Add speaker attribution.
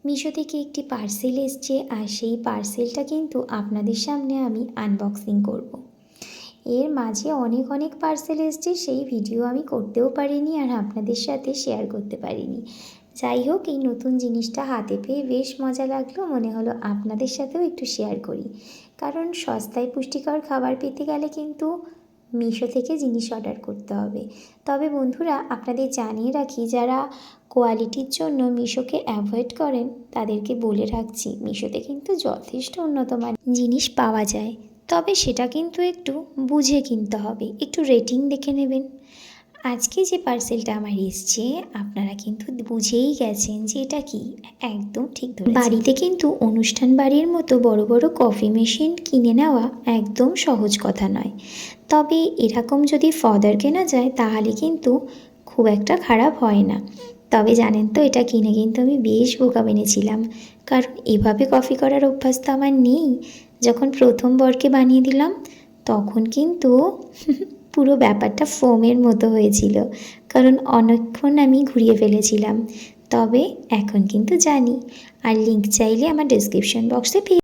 Speaker 1: মিশো থেকে একটি পার্সেল এসছে, আর সেই পার্সেলটা কিন্তু আপনাদের সামনে আমি আনবক্সিং করব। এর মাঝে অনেক অনেক পার্সেল এসছে, সেই ভিডিও আমি করতেও পারিনি আর আপনাদের সাথে শেয়ার করতে পারিনি। যাই হোক, এই নতুন জিনিসটা হাতে পেয়ে বেশ মজা লাগলো, মনে হলো আপনাদের সাথেও একটু শেয়ার করি। কারণ সস্তায় পুষ্টিকর খাবার পেতে গেলে কিন্তু মিশো থেকে জিনিস অর্ডার করতে হবে। তবে বন্ধুরা, আপনাদের জানিয়ে রাখি, যারা কোয়ালিটির জন্য মিশোকে অ্যাভয়েড করেন তাদেরকে বলে রাখছি, মিশোতে কিন্তু যথেষ্ট উন্নত মানের জিনিস পাওয়া যায়। তবে সেটা কিন্তু একটু বুঝে কিনতে হবে, একটু রেটিং দেখে নেবেন। আজকে যে পার্সেলটা আমার এসছে, আপনারা কিন্তু বুঝেই গেছেন যে এটা কি। একদম ঠিক ধরেছেন। বাড়িতে কিন্তু অনুষ্ঠান বাড়ির মতো বড় বড় কফি মেশিন কিনে নেওয়া একদম সহজ কথা নয়। তবে এরকম যদি ফদার কেনা যায় তাহলে কিন্তু খুব একটা খারাপ হয় না। তবে জানেন তো, এটা কিনে কিন্তু আমি বেশ বোকা মেনেছিলাম, কারণ এভাবে কফি করার অভ্যাস তো আমার নেই। যখন প্রথম বরকে বানিয়ে দিলাম তখন কিন্তু পুরো ব্যাপারটা ফোমের মতো হয়েছিল, কারণ অনেকক্ষণ আমি ঘুরিয়ে ফেলেছিলাম। তবে এখন কিন্তু জানি, আর লিঙ্ক চাইলে আমার ডেসক্রিপশন বক্সে পেয়ে